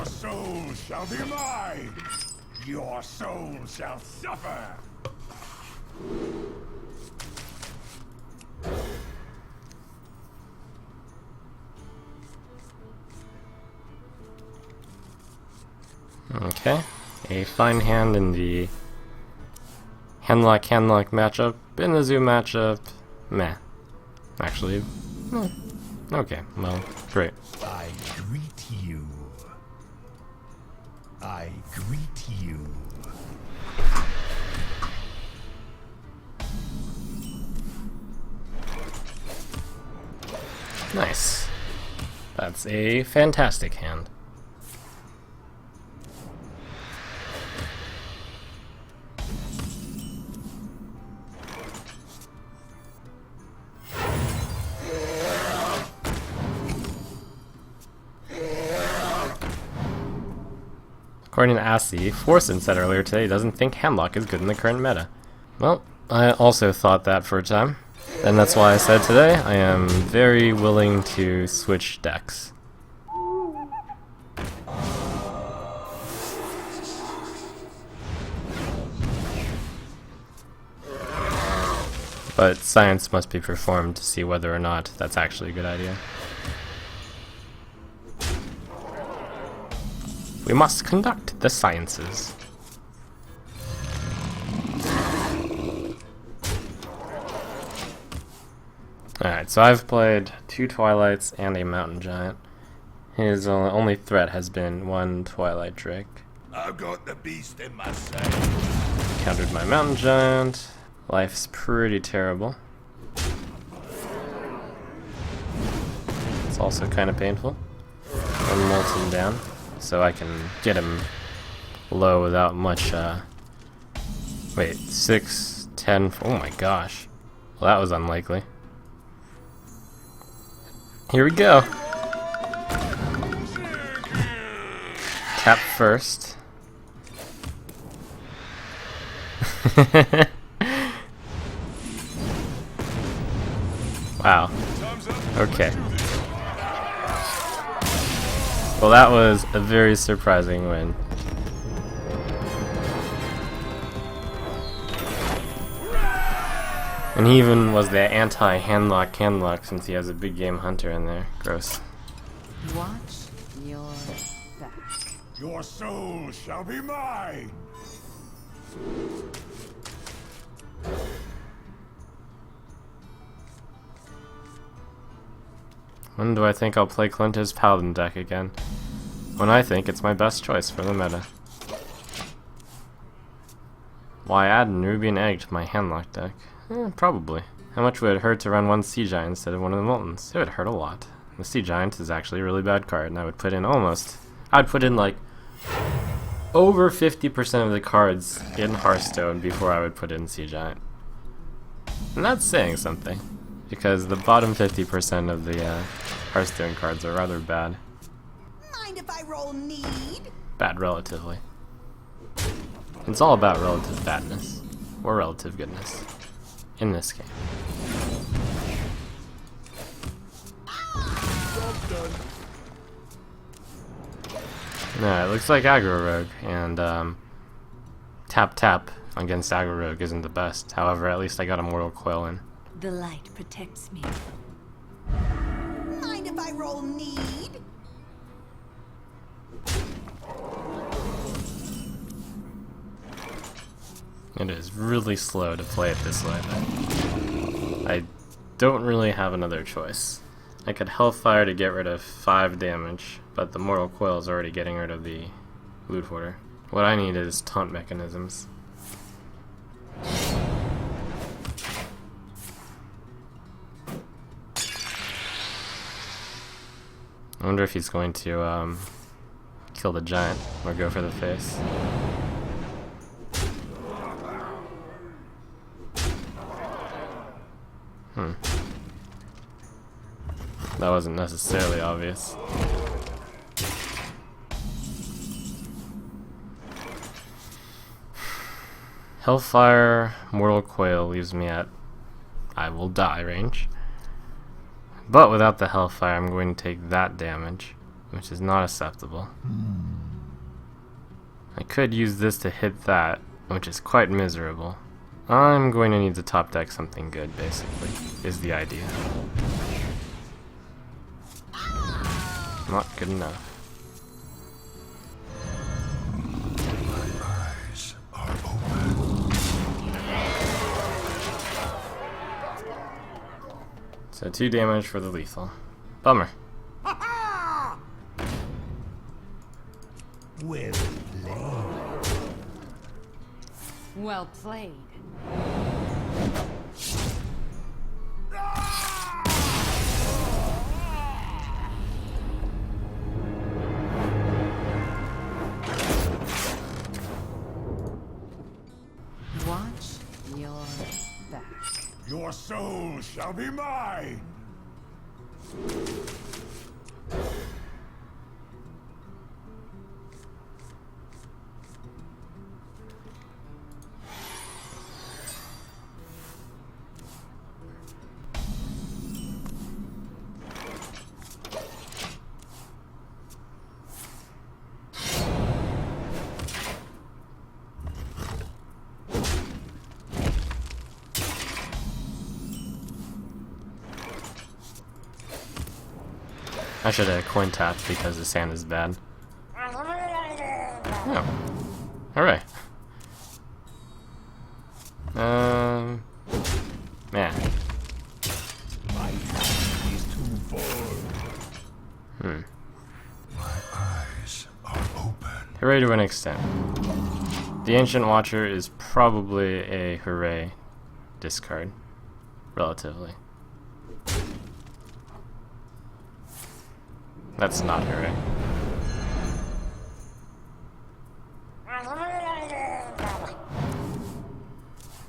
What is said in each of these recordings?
Your soul shall be mine. Your soul shall suffer. Okay, a fine hand in the handlock matchup. In the zoo matchup, meh. Actually, okay, well, great. I greet you. I greet you. Nice. That's a fantastic hand. According to Assy, Forsen said earlier today he doesn't think handlock is good in the current meta. Well, I also thought that for a time, and that's why I said today I am very willing to switch decks. But science must be performed to see whether or not that's actually a good idea. We must conduct the sciences. Alright, so I've played 2 Twilights and a Mountain Giant. His only threat has been 1 Twilight Drake. I've got the beast in my sight. Countered my Mountain Giant. Life's pretty terrible. It's also kind of painful. I'm molten down, so I can get him low without much, wait, 6, 10, oh my gosh. Well, that was unlikely. Here we go. Tap first. Wow. Okay. Well, that was a very surprising win. And he even was the anti-handlock since he has a big game hunter in there. Gross. Watch your back. Your soul shall be mine. When do I think I'll play Clinta's Paladin deck again? When I think it's my best choice for the meta. Why add Nubian Egg to my handlock deck? Probably. How much would it hurt to run 1 Sea Giant instead of one of the Moltens? It would hurt a lot. The Sea Giant is actually a really bad card, and I would put in I'd put in like over 50% of the cards in Hearthstone before I would put in Sea Giant. And that's saying something, because the bottom 50% of the Hearthstone cards are rather bad. Mind if I roll need? Bad relatively. It's all about relative badness, or relative goodness, in this game. Yeah, it looks like Aggro Rogue, and tap against Aggro Rogue isn't the best. However, at least I got a Mortal Coil in. The light protects me. Mind if I roll need? It is really slow to play it this way, but I don't really have another choice. I could Hellfire to get rid of 5 damage, but the Mortal Coil is already getting rid of the Loot Hoarder. What I need is taunt mechanisms. I wonder if he's going to kill the giant or go for the face. That wasn't necessarily obvious. Hellfire, Mortal Coil leaves me at I will die range. But without the Hellfire, I'm going to take that damage, which is not acceptable. I could use this to hit that, which is quite miserable. I'm going to need to top deck something good, basically, is the idea. Not good enough. Eyes are open. So 2 damage for the lethal. Bummer. Well played. Well played. Watch your back. Your soul shall be mine. I should have coin tapped because the sand is bad. Oh. Alright. Man. My hand is too full. My eyes are open. Hooray to an extent. The Ancient Watcher is probably a hooray discard. Relatively. That's not hooray.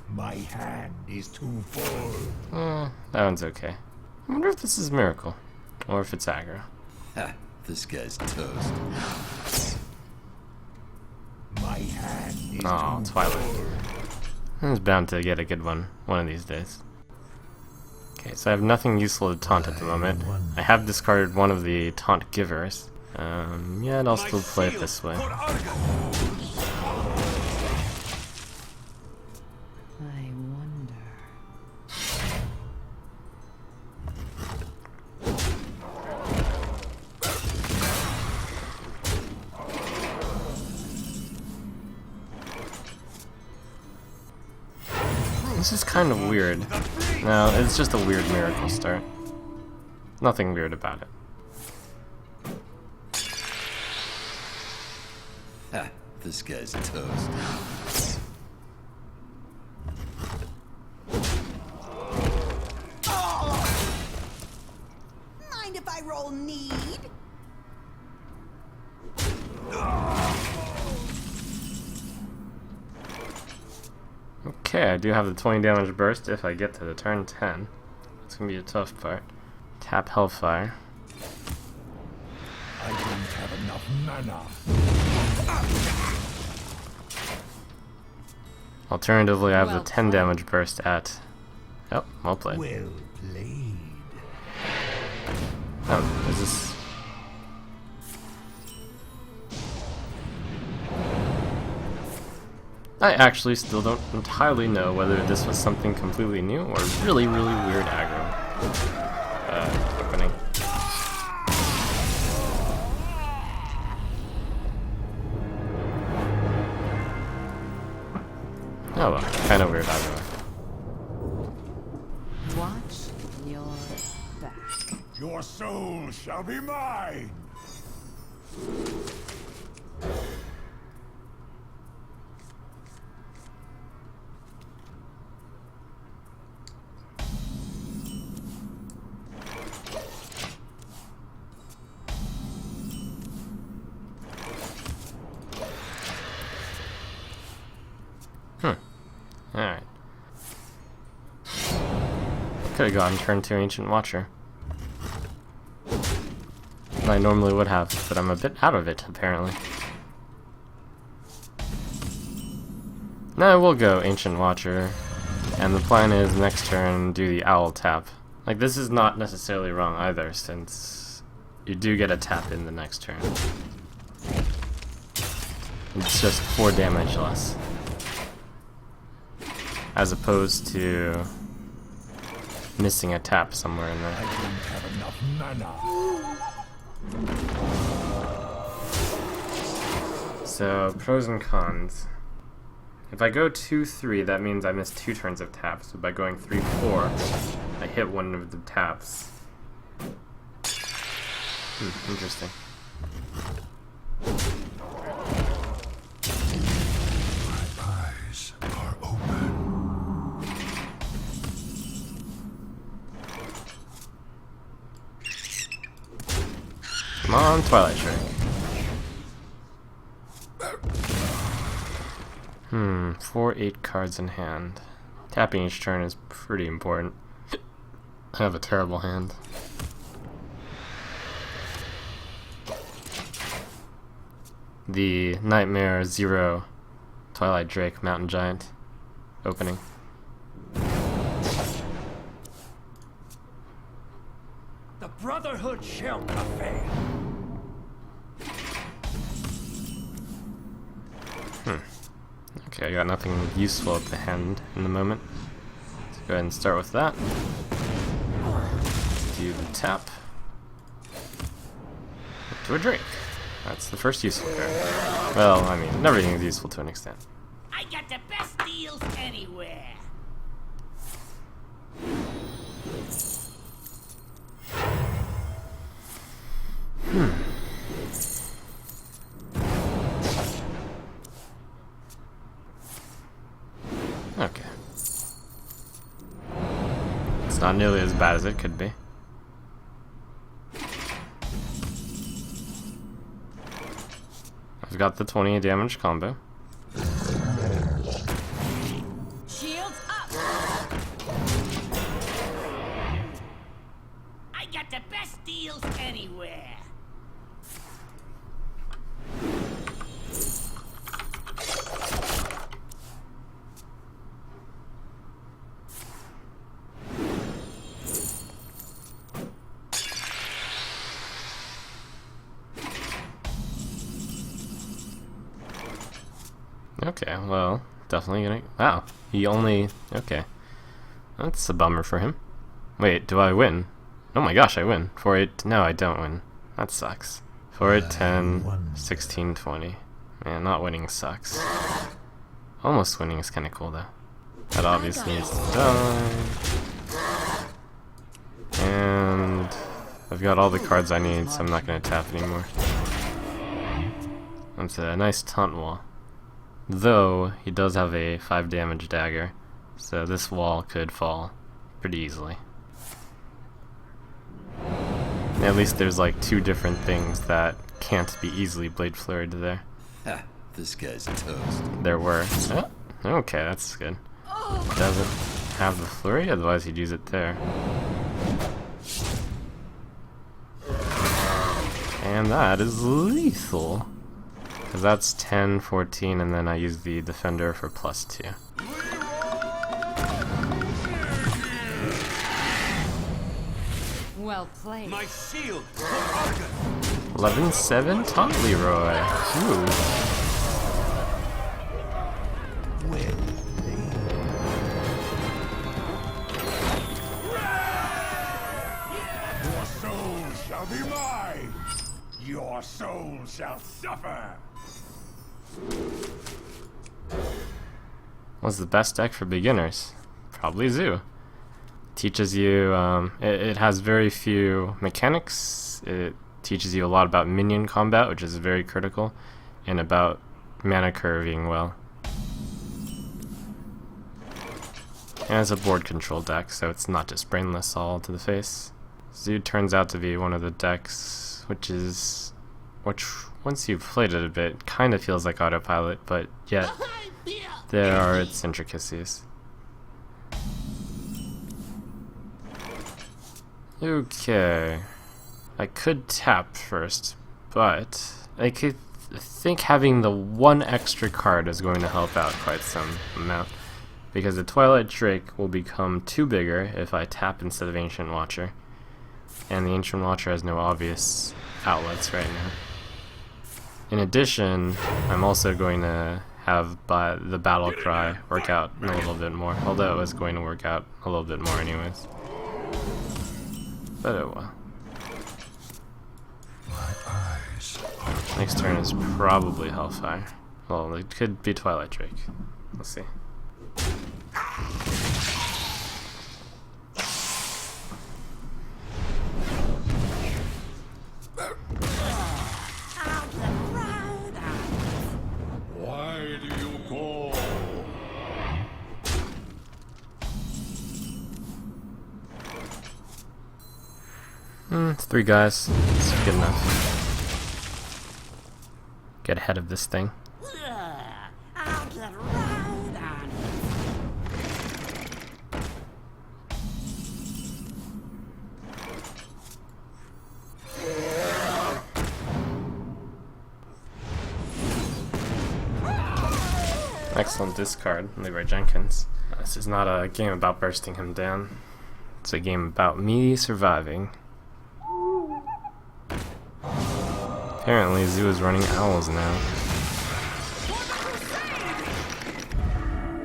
My hand is too full. That one's okay. I wonder if this is Miracle. Or if it's aggro. Ha, this guy's toast. My hand is Oh, too Twilight. full. I was bound to get a good one of these days. Okay, so I have nothing useful to taunt at the moment. I have discarded one of the taunt givers. Yeah, I'll still play it this way. I wonder. This is kind of weird. No, it's just a weird miracle start. Nothing weird about it. Ha, this guy's toast. Mind if I roll need? Okay, I do have the 20 damage burst if I get to the turn 10. It's gonna be a tough part. Tap Hellfire. I don't have enough mana. Alternatively, I have the Well 10 played. damage burst at... Oh, well played. Well played. Oh, is this... I actually still don't entirely know whether this was something completely new or really, really weird aggro opening. Oh well, kind of weird either way. Watch your back. Your soul shall be mine. Alright. Could have gone turn 2 Ancient Watcher. I normally would have, but I'm a bit out of it, apparently. Now I will go Ancient Watcher, and the plan is next turn do the Owl tap. Like, this is not necessarily wrong either, since you do get a tap in the next turn. It's just 4 damage less. As opposed to missing a tap somewhere in I there. don't have enough mana. So, pros and cons. If I go 2-3, that means I miss 2 turns of taps. So by going 3-4, I hit one of the taps. Interesting. My eyes are open. Come on, Twilight Strike. 4-8 cards in hand. Tapping each turn is pretty important. I have a terrible hand. The Nightmare 0 Twilight Drake Mountain Giant opening. The Brotherhood shall prevail. Okay, I got nothing useful at the hand in the moment. Let's go ahead and start with that. Do the tap. To a Drake. That's the first useful card. Well, I mean, everything is useful to an extent. I got the best deals anywhere. Okay. It's not nearly as bad as it could be. I've got the 20 damage combo. Shields up. I got the best deals anywhere. Okay, well, definitely gonna... Wow, he only... Okay. That's a bummer for him. Wait, do I win? Oh my gosh, I win. 4-8... No, I don't win. That sucks. 4-8, 10, 16, 20. Man, not winning sucks. Almost winning is kinda cool, though. That obviously needs to die. And... I've got all the cards I need, so I'm not gonna tap anymore. That's a nice taunt wall. Though, he does have a 5 damage dagger, so this wall could fall pretty easily. At least there's like 2 different things that can't be easily blade flurried there. Ha, this guy's toast. There were. Oh, okay, that's good. Doesn't have the flurry, otherwise he'd use it there. And that is lethal. Because that's 10, 14, and then I use the defender for +2. Well played. My shield for Argon. 11-7 Taunt Leroy. Ooh. Your soul shall be mine. Your soul shall suffer. What's the best deck for beginners? Probably Zoo. Teaches you, it has very few mechanics. It teaches you a lot about minion combat, which is very critical, and about mana curving well. And it's a board control deck, so it's not just brainless all to the face. Zoo turns out to be one of the decks which once you've played it a bit, kind of feels like autopilot, but yet there are its intricacies. Okay, I could tap first, but I think having the 1 extra card is going to help out quite some amount, because the Twilight Drake will become 2 bigger if I tap instead of Ancient Watcher, and the Ancient Watcher has no obvious outlets right now. In addition, I'm also going to have the battle cry work out a little bit more, although it was going to work out a little bit more anyways. But oh well. Next turn is probably Hellfire. Well, it could be Twilight Drake. We'll see. Why do you call? It's 3 guys. It's good enough. Get ahead of this thing. I'll get right on Excellent discard, Leroy Jenkins. This is not a game about bursting him down. It's a game about me surviving. Apparently, Zoo is running owls now.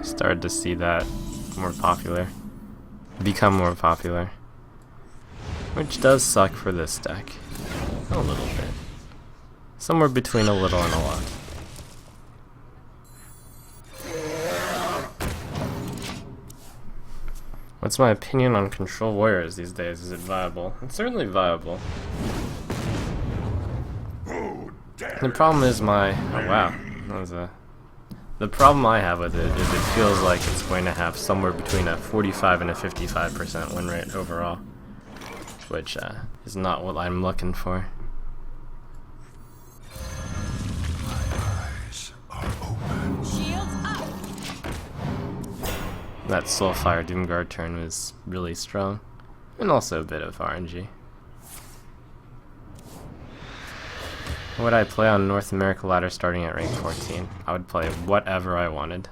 Started to see that more popular. Become more popular. Which does suck for this deck. A little bit. Somewhere between a little and a lot. What's my opinion on Control Warriors these days? Is it viable? It's certainly viable. The problem is oh wow, that was the problem I have with it is it feels like it's going to have somewhere between a 45 and a 55% win rate overall, which is not what I'm looking for. shields up. That Soulfire Doomguard turn was really strong, and also a bit of RNG. What would I play on North America ladder starting at rank 14? I would play whatever I wanted.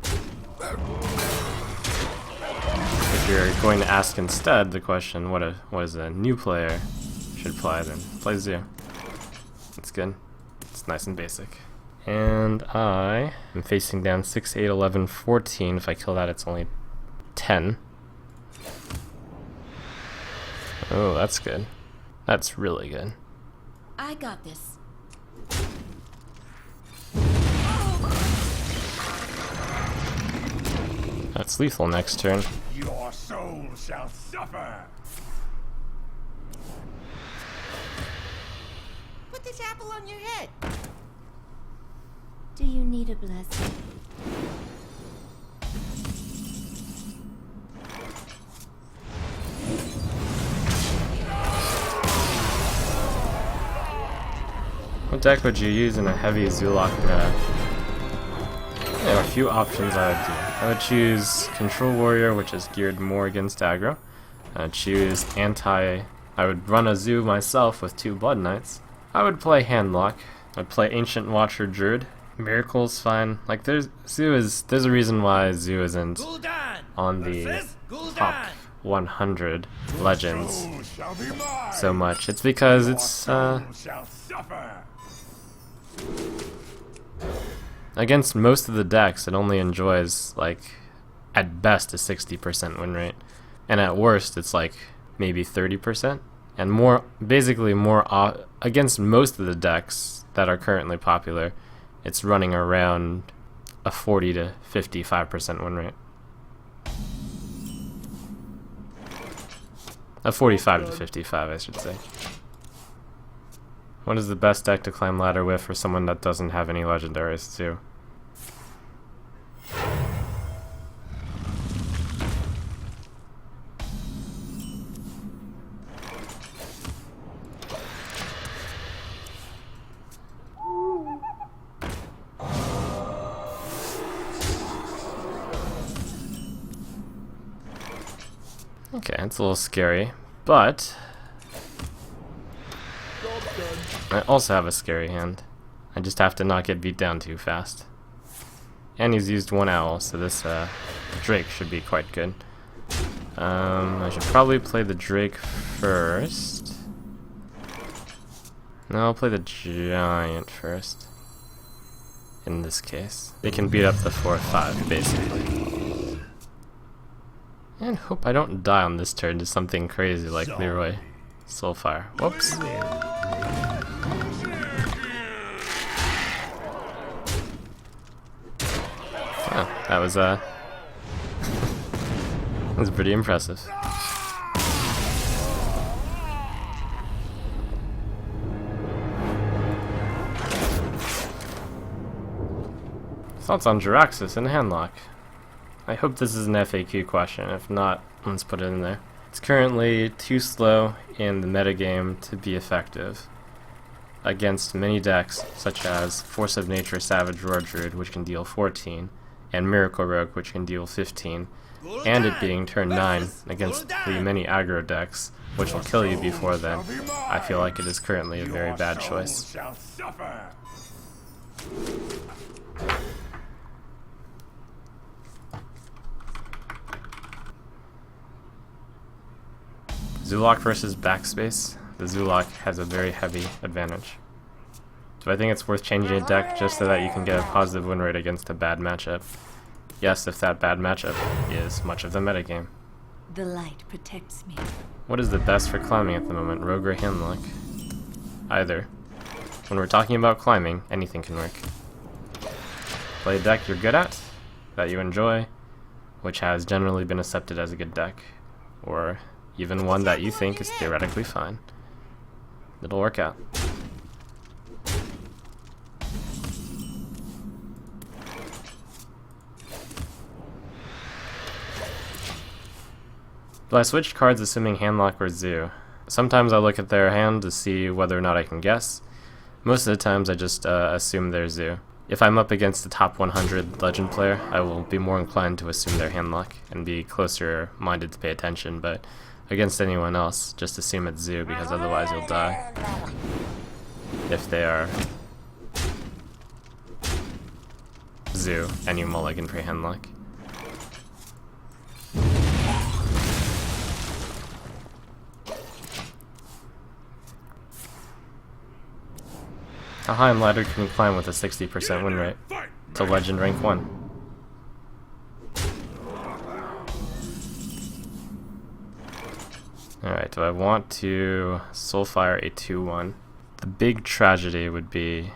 If you're going to ask instead the question, what is a new player should play, then play Zoo. It's good. It's nice and basic. And I am facing down 6, 8, 11, 14. If I kill that, it's only 10. Oh, that's good. That's really good. I got this. That's lethal next turn. Your soul shall suffer. Put this apple on your head. Do you need a blessing? What deck would you use in a heavy Zulok? There are a few options I would do. I would choose Control Warrior, which is geared more against aggro. I would choose I would run a Zoo myself with 2 Blood Knights. I would play Handlock. I'd play Ancient Watcher Druid. Miracle's fine. Like there's a reason why Zoo isn't Gul'dan on the top 100 legends Soul shall be mine. so much. It's because it's Soul shall suffer. against most of the decks, it only enjoys, like, at best a 60% win rate. And at worst, it's like maybe 30%. And basically more against most of the decks that are currently popular, it's running around a 40 to 55% win rate. A 45 to 55, I should say. What is the best deck to climb ladder with for someone that doesn't have any legendaries too? Okay, it's a little scary, but I also have a scary hand. I just have to not get beat down too fast. And he's used 1 owl, so this Drake should be quite good. I should probably play the Drake first. No, I'll play the giant first. In this case. They can beat up the 4/5, basically. And hope I don't die on this turn to something crazy like Leroy Soulfire. Whoops. Oh, that was that was pretty impressive. Thoughts on Jiraxis and Handlock? I hope this is an FAQ question. If not, let's put it in there. It's currently too slow in the metagame to be effective against many decks such as Force of Nature Savage Roar Druid, which can deal 14, and Miracle Rogue, which can deal 15, and it being turn 9 against the many aggro decks, which will kill you before then. I feel like it is currently a very bad choice. Zulok versus Backspace. The Zulok has a very heavy advantage. Do I think it's worth changing a deck just so that you can get a positive win rate against a bad matchup? Yes, if that bad matchup is much of the metagame. The light protects me. What is the best for climbing at the moment, Rogue or Handlock? Either. When we're talking about climbing, anything can work. Play a deck you're good at, that you enjoy, which has generally been accepted as a good deck, or even one that you think is theoretically fine. It'll work out. Do I switch cards assuming Handlock or Zoo? Sometimes I look at their hand to see whether or not I can guess. Most of the times I just assume they're Zoo. If I'm up against the top 100 Legend player, I will be more inclined to assume their Handlock and be closer minded to pay attention, but against anyone else, just assume it's Zoo because otherwise you'll die. If they are Zoo and you mulligan for Handlock. How high and ladder can you climb with a 60% win rate? To Legend rank 1. Alright, do I want to Soulfire a 2/1? The big tragedy would be...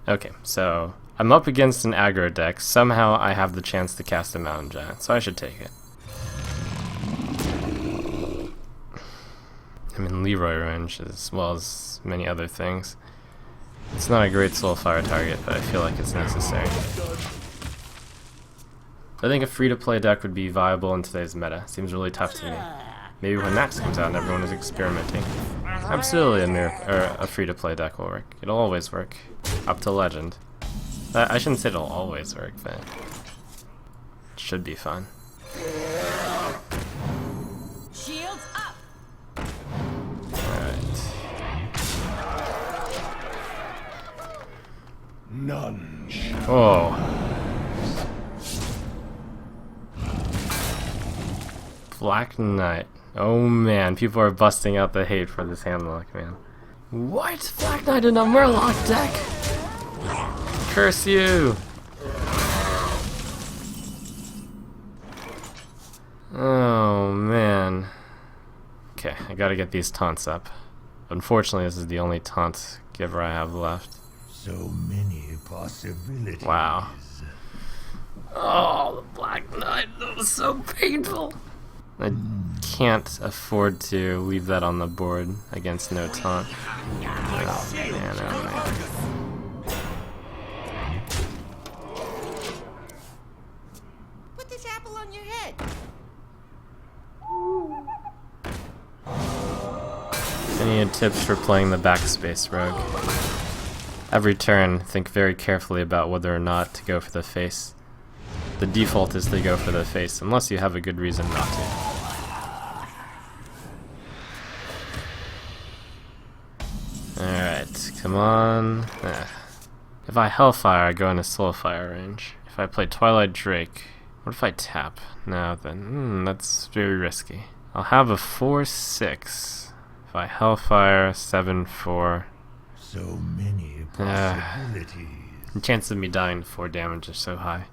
Okay, so I'm up against an aggro deck. Somehow I have the chance to cast a Mountain Giant, so I should take it. I'm in Leroy range as well as many other things. It's not a great Soulfire target, but I feel like it's necessary. I think a free-to-play deck would be viable in today's meta. Seems really tough to me. Maybe when Nax comes out and everyone is experimenting. Absolutely a free-to-play deck will work. It'll always work. Up to Legend. I shouldn't say it'll always work, but it should be fun. Shields up. Alright. None. Oh. Black Knight. Oh man, people are busting out the hate for this Handlock, man. What? Black Knight in a Murloc deck? Curse you! Oh man. Okay, I gotta get these taunts up. Unfortunately, this is the only taunt giver I have left. So many possibilities. Wow. Oh, the Black Knight, that was so painful. I can't afford to leave that on the board against no taunt. Oh man, oh man. Put this apple on your head. Any tips for playing the Backspace Rogue? Every turn, think very carefully about whether or not to go for the face. The default is to go for the face, unless you have a good reason not to. Alright, come on. If I Hellfire, I go into Soulfire range. If I play Twilight Drake, what if I tap? No, then, that's very risky. I'll have a 4/6. If I Hellfire, 7/4. So many Ah. possibilities. The chances of me dying to 4 damage are so high.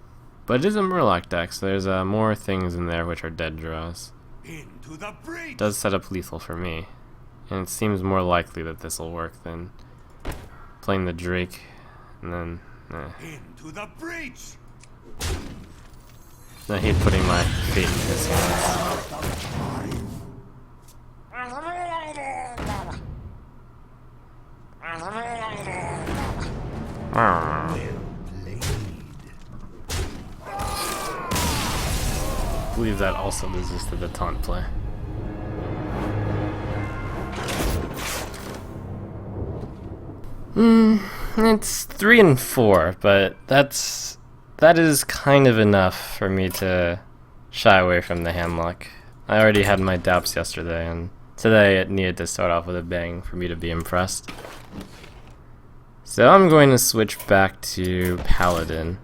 But it is a Murloc deck, so there's more things in there which are dead draws. Into the breach. It does set up lethal for me. And it seems more likely that this will work than playing the Drake and then Into the breach. I hate putting my fate in his hands. Well played. I believe that also resisted the taunt play. It's 3 and 4, but that is kind of enough for me to shy away from the handlock. I already had my doubts yesterday, and today it needed to start off with a bang for me to be impressed. So I'm going to switch back to Paladin.